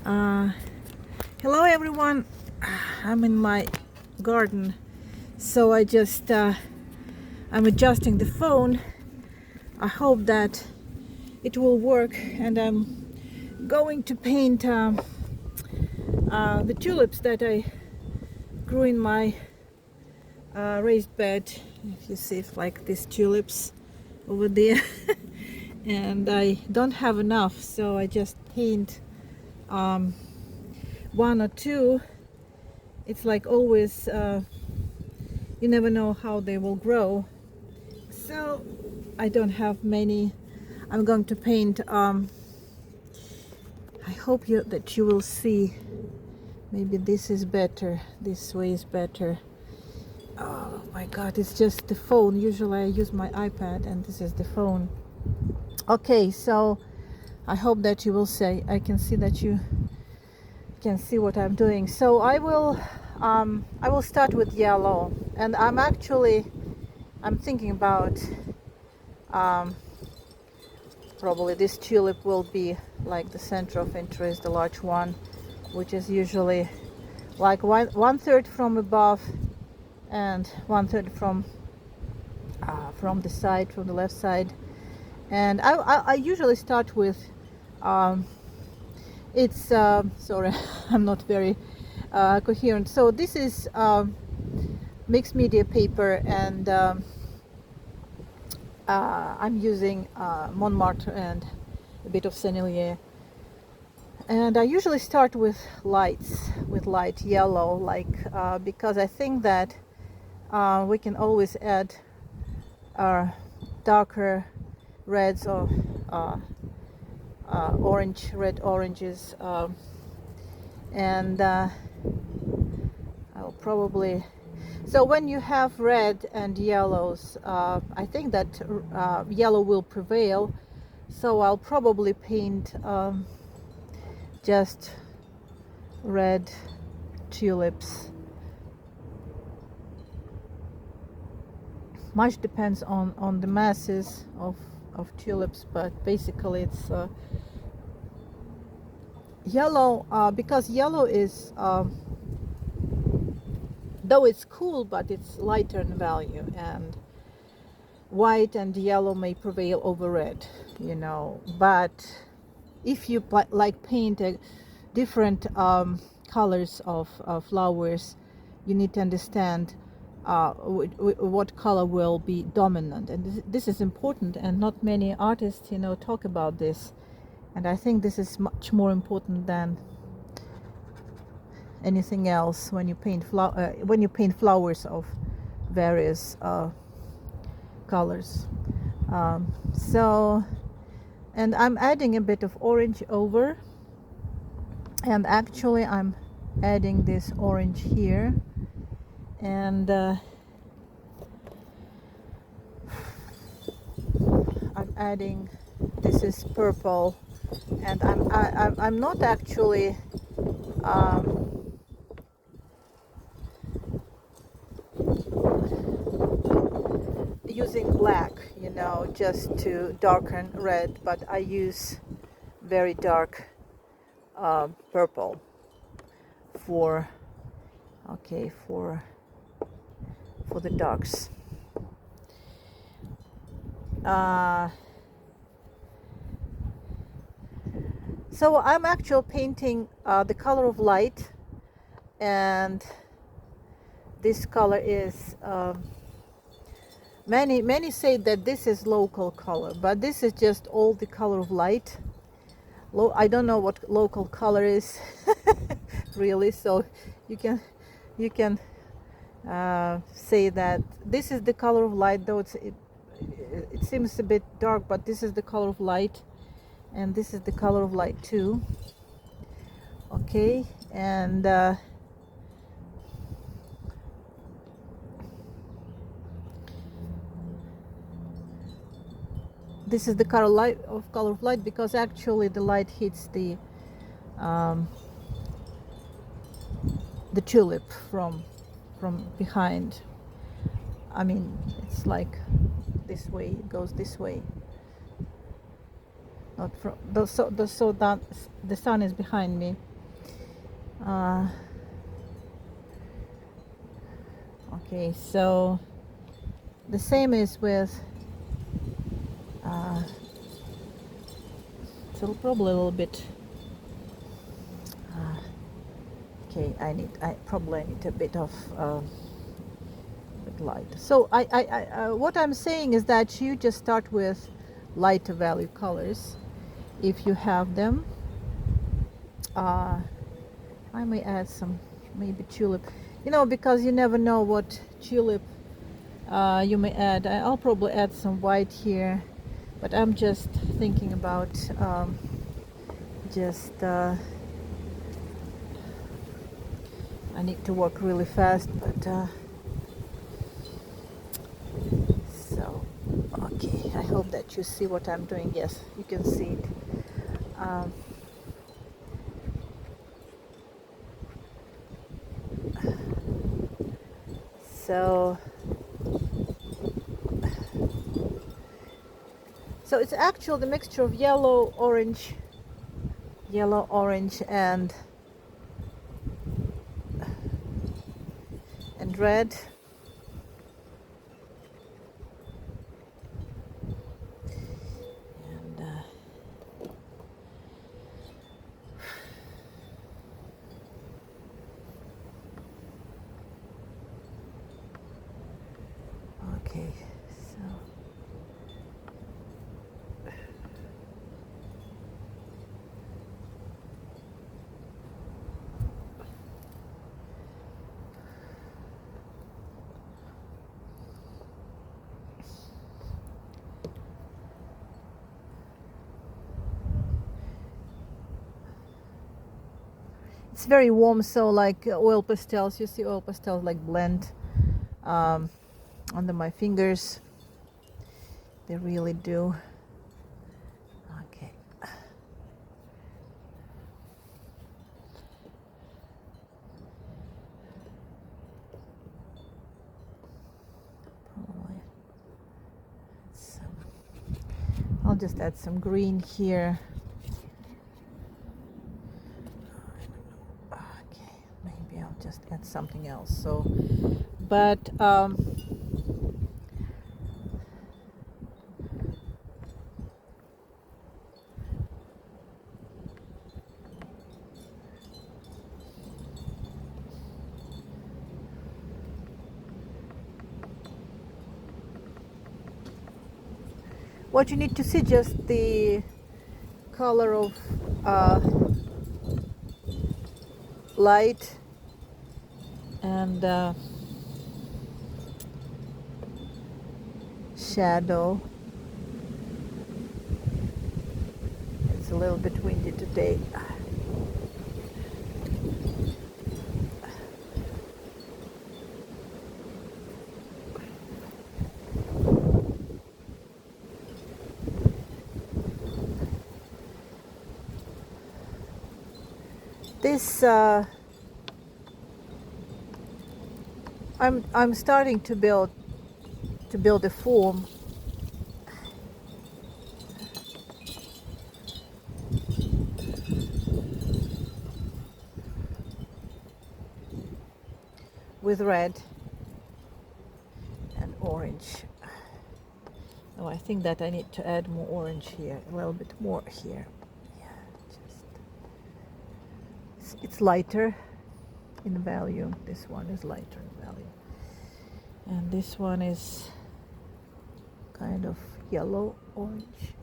Uh, Hello everyone. I'm in my garden, so I'm adjusting the phone. I hope that it will work, and I'm going to paint the tulips that I grew in my raised bed. If you see, like these tulips over there, and I don't have enough, so I just paint one or two. It's like always, you never know how they will grow, so I don't have many. I'm going to paint. I hope that you will see. Maybe this is better. This way is better. Oh my God, it's just the phone. Usually I use my iPad, and this is the phone. Okay, so I hope that you will say, I can see that you can see what I'm doing. So I will start with yellow, and I'm thinking about probably this tulip will be like the center of interest, the large one, which is usually like one third from above and one third from the side, from the left side. And I usually start with sorry, I'm not very coherent. So this is mixed media paper, and I'm using Montmartre and a bit of Sennelier. And I usually start with light yellow, because I think that we can always add darker reds or red oranges, and I'll probably. So when you have red and yellows, I think that yellow will prevail. So I'll probably paint just red tulips. Much depends on the masses of tulips, but basically it's yellow, because yellow is, though it's cool, but it's lighter in value, and white and yellow may prevail over red, but if you like paint different colors of flowers, you need to understand what color will be dominant, and this is important, and not many artists talk about this, and I think this is much more important than anything else when you paint flowers of various colors. And I'm adding a bit of orange over, and actually I'm adding this orange here, and I'm adding, this is purple, and I'm not actually using black, just to darken red, but I use very dark purple for the darks. So I'm actually painting the color of light, and this color is many say that this is local color, but this is just all the color of light. I don't know what local color is really, so you can say that this is the color of light, though it seems a bit dark, but this is the color of light, and this is the color of light too. Okay, and this is the color of light, because actually the light hits the tulip from behind. I mean, it's like this way, it goes this way. Not from the sun is behind me, Uh, okay, so the same is with so probably a little bit. Okay, I probably need a bit of bit light. So what I'm saying is that you just start with lighter value colors if you have them. I may add some maybe tulip, because you never know what tulip you may add. I'll probably add some white here, but I'm just thinking about just I need to work really fast, but so okay, I hope that you see what I'm doing. Yes, you can see it. um, so it's actually the mixture of yellow, orange, and red. And okay, so it's very warm, so like oil pastels, you see oil pastels like blend um, under my fingers. They really do. Okay. Probably I'll just add some green here. Okay, maybe I'll just add something else. So, but what you need to see just the color of light and shadow. It's a little bit windy today. This I'm starting to build a form. With red and orange. Oh, I think that I need to add more orange here, a little bit more here. Yeah, it's lighter in value. This one is lighter in value, and this one is kind of yellow orange,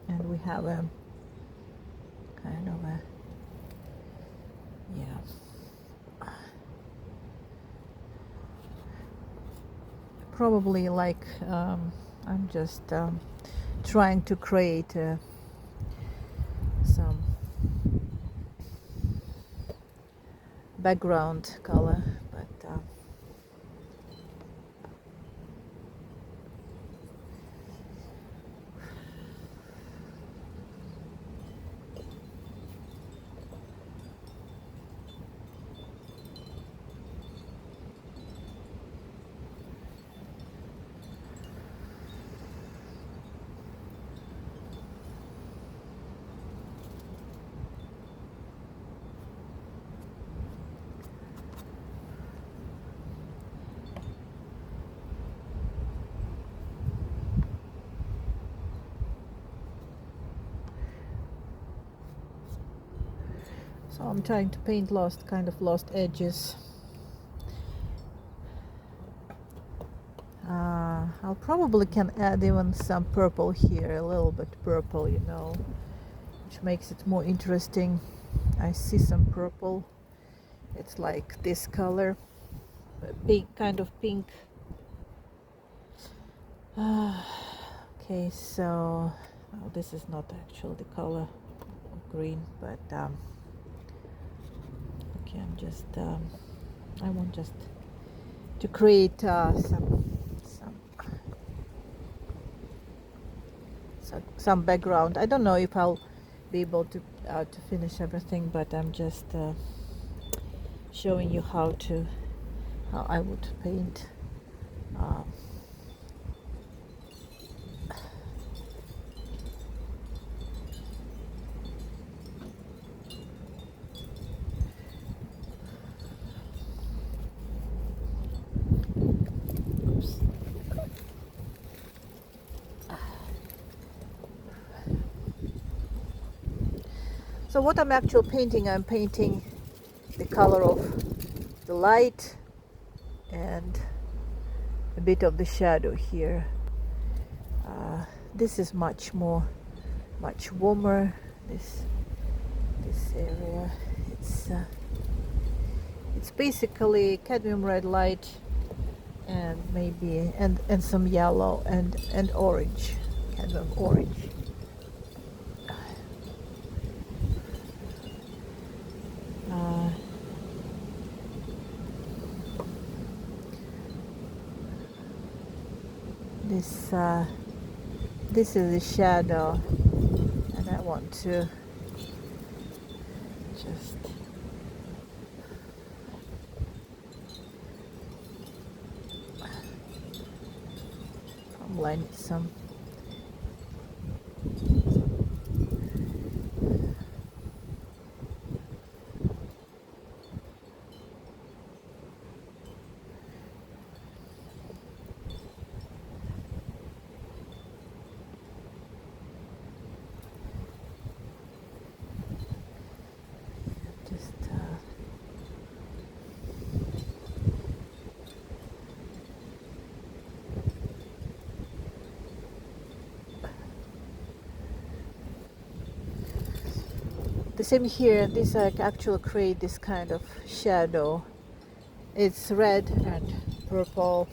and we have a kind of a probably like I'm just trying to create some background color, but So I'm trying to paint kind of lost edges. I'll probably can add even some purple here, a little bit purple, you know, which makes it more interesting. I see some purple. It's like this color, pink, kind of pink. Okay, so oh, this is not actually the color of green, but okay, I want just to create some background. I don't know if I'll be able to finish everything, but I'm just showing you how I would paint. Oops. So what I'm actually painting, I'm painting the color of the light and a bit of the shadow here. This is much warmer. This area, it's basically cadmium red light and maybe and some yellow and orange, cadmium orange. This is the shadow, and I want to just line some. The same here, this I actually create this kind of shadow. It's red and purple.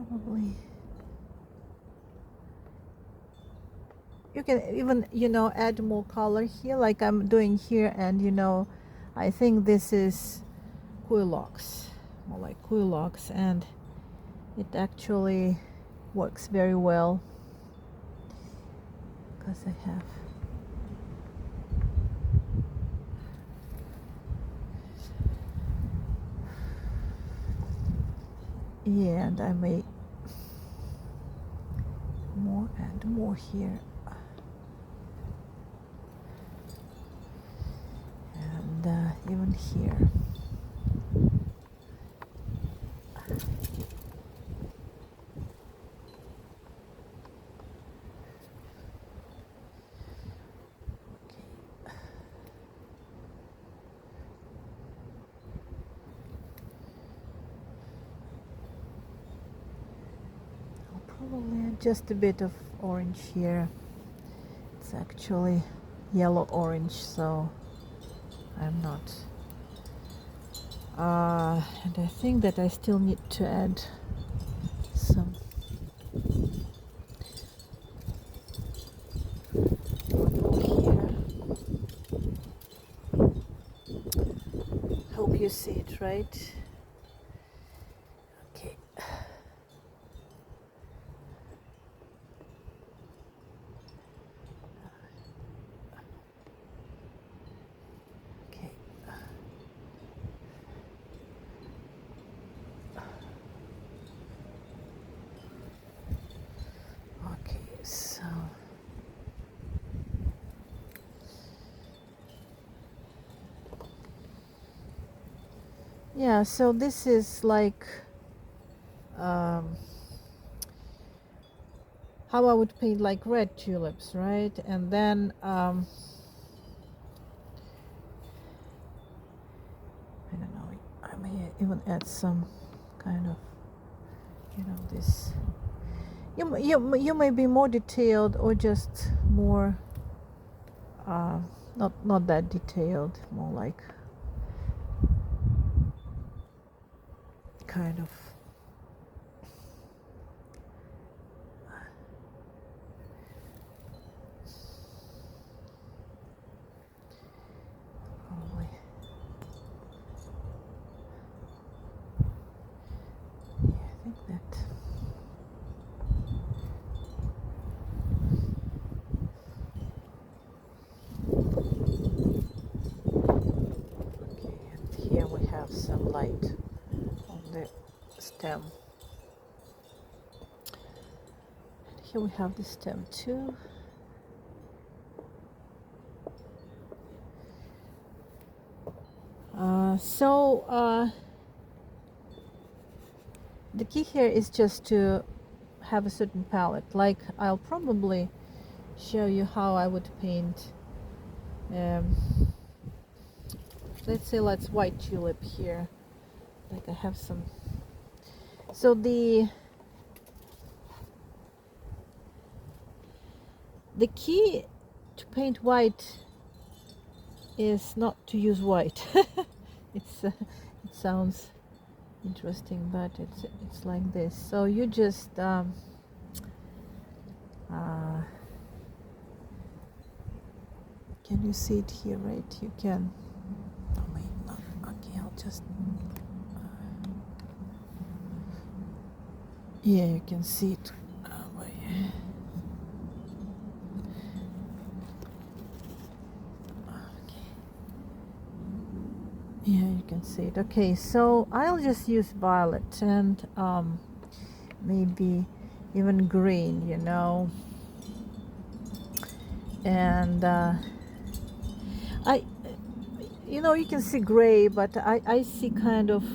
Probably you can even, you know, add more color here like I'm doing here, and you know, I think this is Quilox, more like Quilox, and it actually works very well because I have and I may add more here, and even here. Probably add just a bit of orange here. It's actually yellow orange, so I'm not. And I think that I still need to add some here. Hope you see it, right? Yeah, so this is like um, how I would paint like red tulips, right? And then I don't know, I may even add some kind of, you know, this. You may be more detailed or just more, not that detailed, more like kind of. Probably. Yeah, I think that. Okay, and here we have some light on the stem. And here we have the stem too. The key here is just to have a certain palette. Like I'll probably show you how I would paint. Um, let's say let's white tulip here. Like I have some. So the key to paint white is not to use white. It sounds interesting, but it's like this. So you just can you see it here, right? You can. Oh wait, not. Okay, I'll just. Yeah, you can see it. Yeah, you can see it. Okay, so I'll just use violet and maybe even green, you know. And you can see gray, but I see kind of, I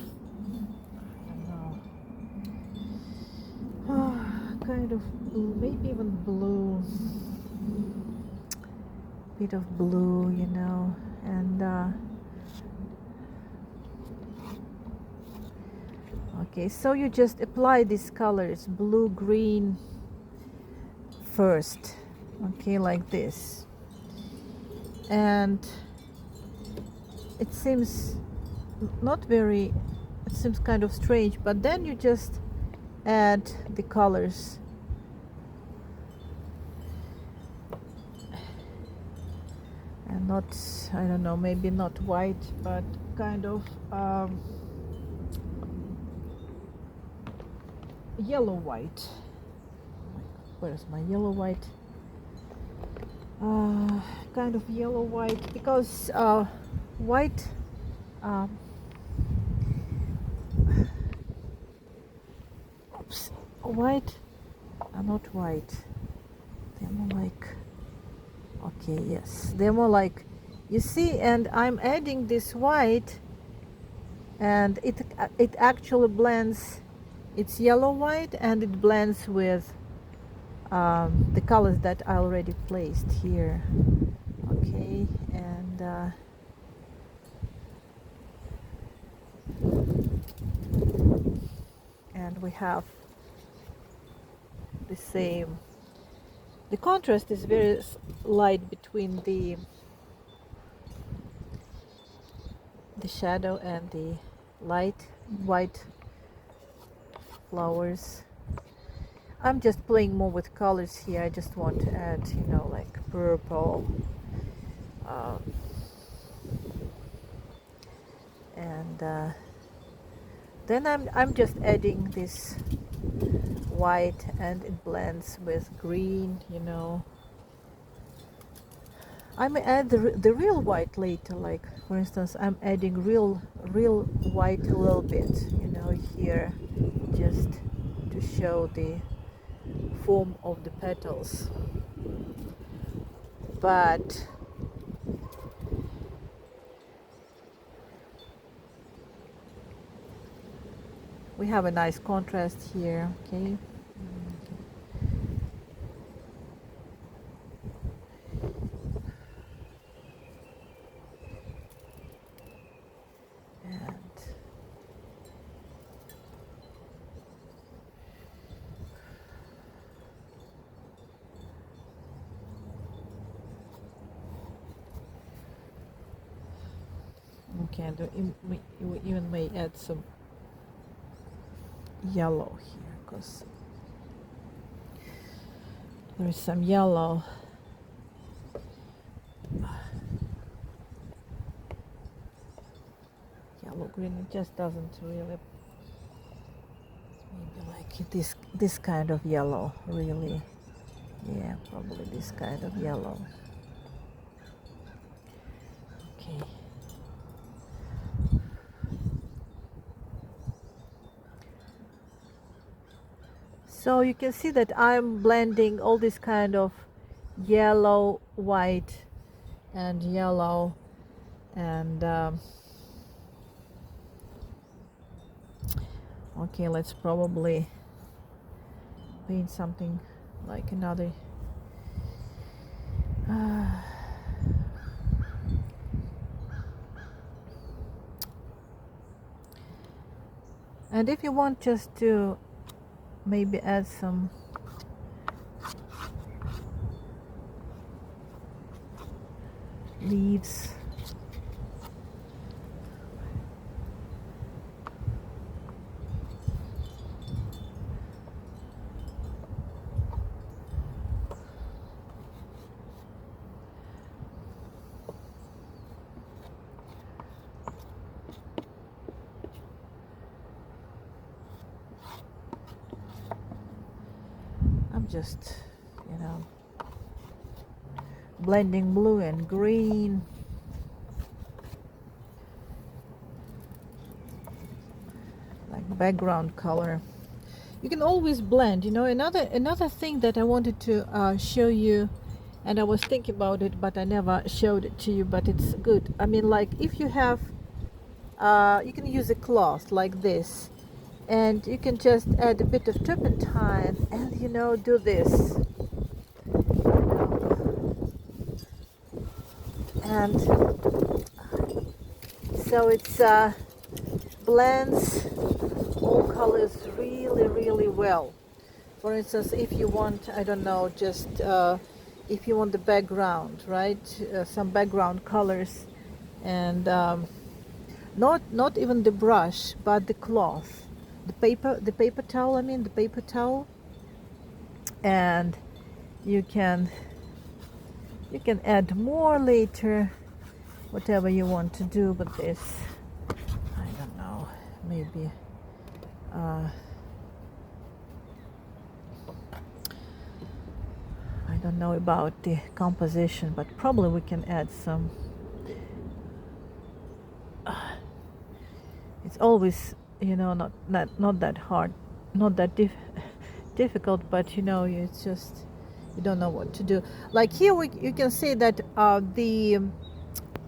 don't know, kind of blue, maybe even blue, bit of blue, you know, and okay, so you just apply these colors, blue, green, first, okay, like this. And it seems it seems kind of strange, but then you just add the colors. And not, I don't know, maybe not white, but kind of yellow white. Where's my yellow white? Kind of yellow white, because white oops, white are not white, they're more like, okay, yes, they're more like, you see, and I'm adding this white, and it actually blends, it's yellow white, and it blends with the colors that I already placed here. Okay, and we have the same. The contrast is very light between the shadow and the light white flowers. I'm just playing more with colors here. I just want to add, you know, like purple, and then I'm just adding this white, and it blends with green, you know. I may add the real white later, like for instance I'm adding real white a little bit, you know, here, just to show the form of the petals. But we have a nice contrast here. Okay. And okay, and we even may add some yellow here because there is some yellow. Yellow green, it just doesn't really, maybe like this kind of yellow, really. Yeah, probably this kind of yellow. Okay. So you can see that I'm blending all this kind of yellow, white, and yellow, and okay, let's probably paint something like another. And if you want just to maybe add some leaves. I'm just, you know, blending blue and green. Like background color. You can always blend, you know. Another thing that I wanted to show you, and I was thinking about it, but I never showed it to you, but it's good. I mean, like if you have, you can use a cloth like this, and you can just add a bit of turpentine and, you know, do this. And so it's blends all colors really well. For instance, if you want, I don't know, just if you want the background, right, some background colors, and not even the brush but the cloth, the paper towel, I mean the paper towel, and you can add more later, whatever you want to do with this. I don't know, maybe I don't know about the composition, but probably we can add some. It's always, you know, not that hard, not that difficult, but you know, it's just you don't know what to do. Like here, you can see that the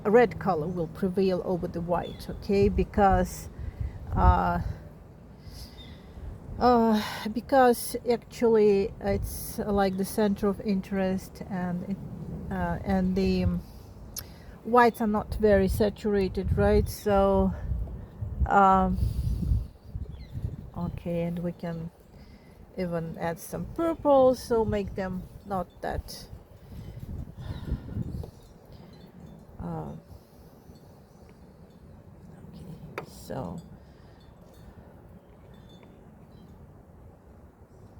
red color will prevail over the white, okay, because actually it's like the center of interest, and the whites are not very saturated, right? So okay, and we can even add some purple, so make them not that okay, so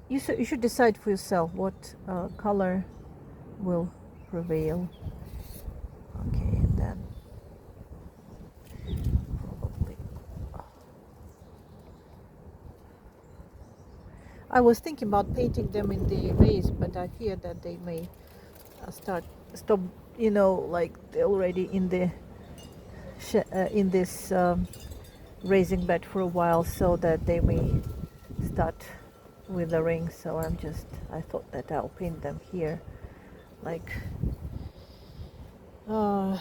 you should decide for yourself what color will prevail. Okay, and then probably I was thinking about painting them in the vase, but I fear that they may stop, you know, like they're already in the in this raising bed for a while, so that they may start withering. So I thought that I'll paint them here, like and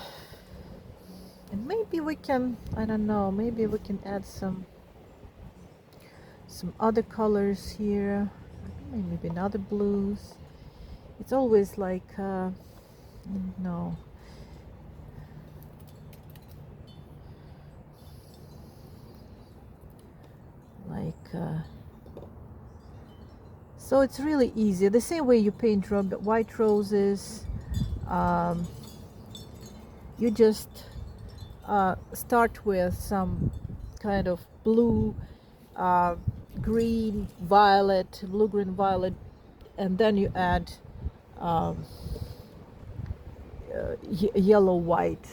maybe we can, I don't know, maybe we can add some some other colors here, maybe another blues. It's always like no, like so it's really easy. The same way you paint white roses, you just start with some kind of blue, green, violet, blue-green, violet, and then you add yellow, white,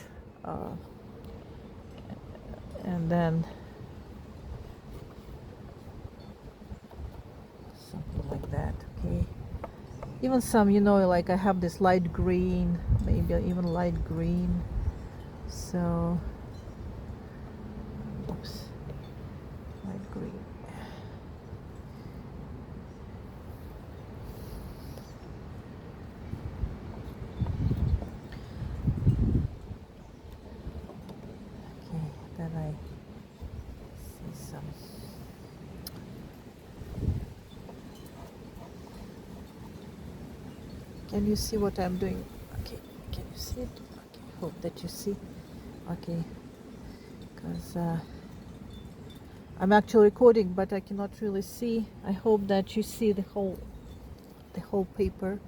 and then something like that. Okay, even some, you know, like I have this light green, maybe even light green. So, oops, light green. Okay, then I see some. Can you see what I'm doing? Okay, can you see it? Okay, hope that you see. Okay, because I'm actually recording, but I cannot really see. I hope that you see the whole paper.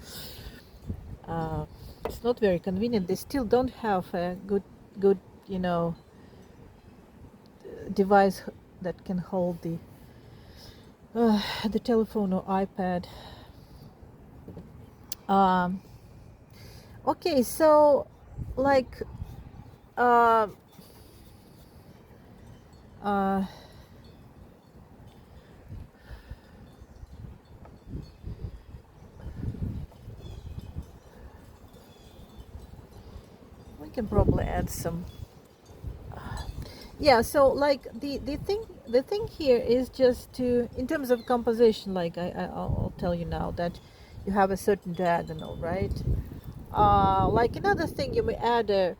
It's not very convenient. They still don't have a good, you know, device that can hold the telephone or iPad. Okay, so like we can probably add some. Yeah, so like the thing here is just to, in terms of composition, like I'll tell you now that you have a certain diagonal, right? Like another thing, you may add a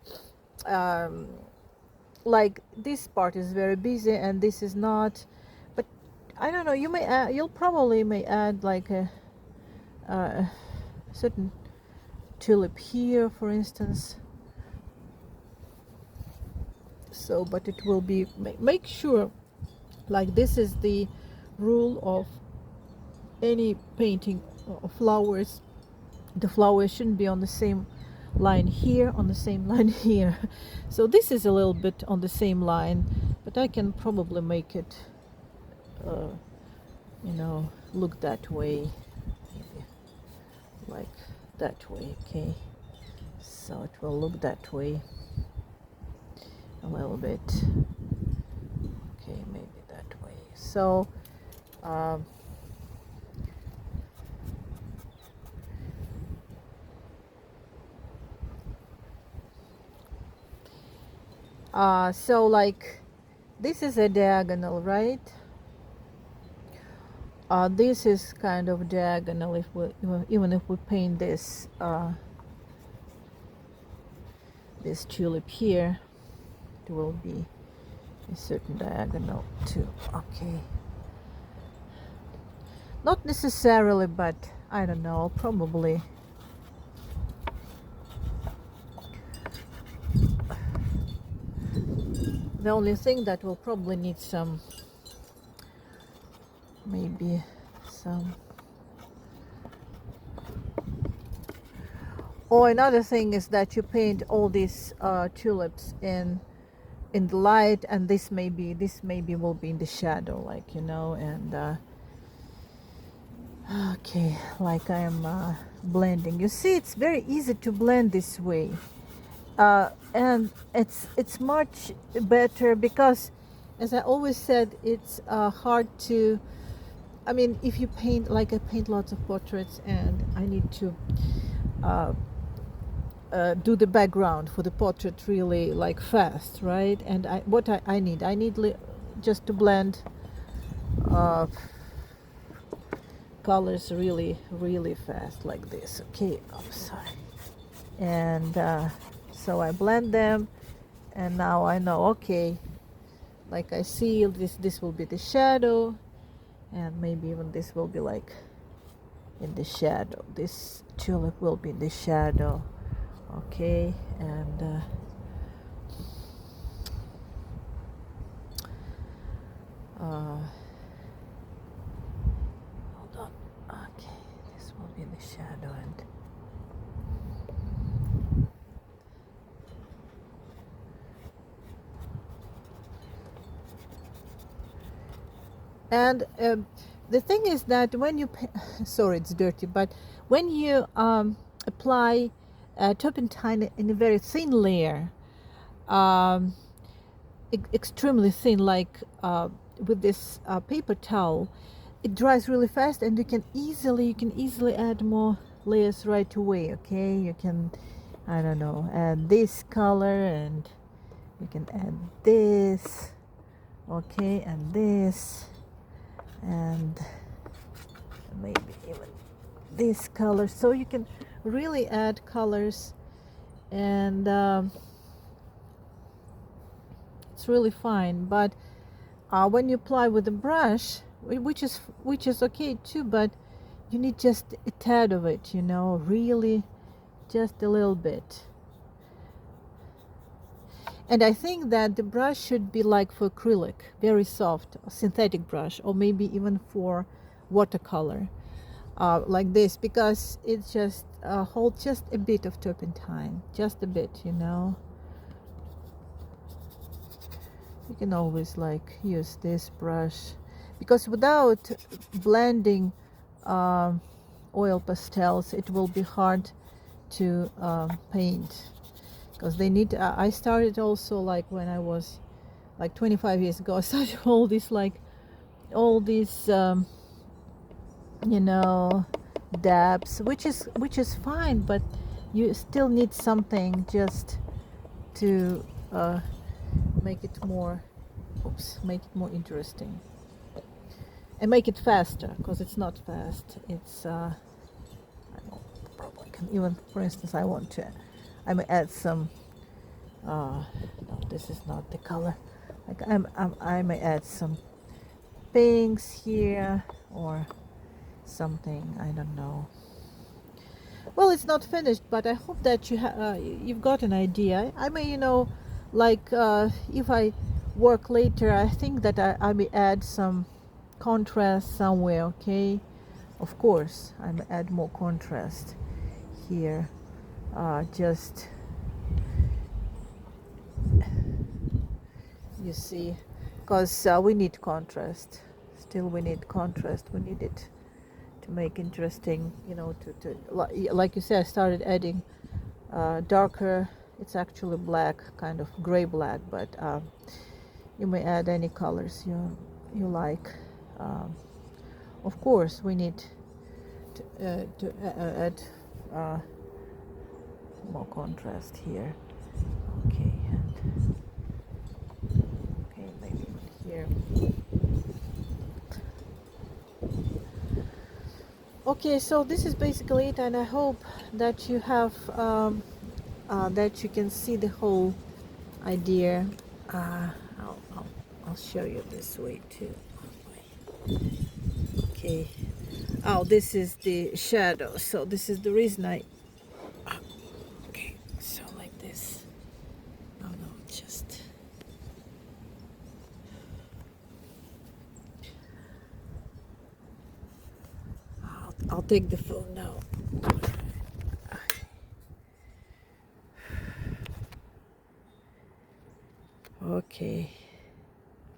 like this part is very busy and this is not, but I don't know, you may add, you'll probably may add like a certain tulip here, for instance. So, but it will be, make sure, like this is the rule of any painting of flowers. The flowers shouldn't be on the same line here, on the same line here. So this is a little bit on the same line, but I can probably make it you know, look that way, maybe like that way. Okay, so it will look that way a little bit. Okay, maybe that way. So so like this is a diagonal, right? This is kind of diagonal. If we, even if we paint this this tulip here, it will be a certain diagonal too. Okay, not necessarily, but I don't know, probably. The only thing that will probably need some, maybe some. Oh, another thing is that you paint all these tulips in the light, and this maybe will be in the shadow, like, you know. And okay, like I am blending. You see, it's very easy to blend this way, and it's much better because, as I always said, it's hard to. I mean, if you paint, like I paint lots of portraits, and I need to do the background for the portrait really like fast, right? And what I need just to blend colors really fast, like this. Okay, I'm sorry. And so I blend them, and now I know, okay, like I see this will be the shadow, And maybe even this will be like in the shadow. This tulip will be in the shadow. Okay, and hold on. Okay, this will be in the shadow, and the thing is that when you sorry, it's dirty, but when you apply turpentine in a very thin layer, um, extremely thin, like with this paper towel, it dries really fast, and you can easily add more layers right away. Okay, you can, I don't know, add this color, and you can add this, okay, and this, and maybe even this color. So you can really add colors, and it's really fine. But when you apply with a brush, which is okay too, but you need just a tad of it, you know, really just a little bit. And I think that the brush should be like for acrylic, very soft, synthetic brush, or maybe even for watercolor, like this, because it just holds just a bit of turpentine, just a bit, you know. You can always like use this brush, because without blending oil pastels, it will be hard to paint, because they need I started also, like when I was like 25 years ago, I started all these you know, dabs, which is fine, but you still need something just to make it more interesting, and make it faster, because it's not fast. It's I don't, probably can even, for instance, I may add some no, this is not the color. Like I may add some pinks here, or something, I don't know. Well, it's not finished, but I hope that you've got an idea. I may, you know, like if I work later, I think that I may add some contrast somewhere. Okay, of course I may add more contrast here, just, you see, because we need contrast. Still we need contrast, we need it to make interesting, you know, to like you said, I started adding darker, it's actually black, kind of gray black, but you may add any colors you like. Of course we need to add more contrast here. Okay, and okay, maybe even here. Okay, so this is basically it, and I hope that you have that you can see the whole idea. I'll show you this way too. Okay. Oh, this is the shadow. So this is the reason okay, so like this. Oh no, just. I'll take the phone now. Okay.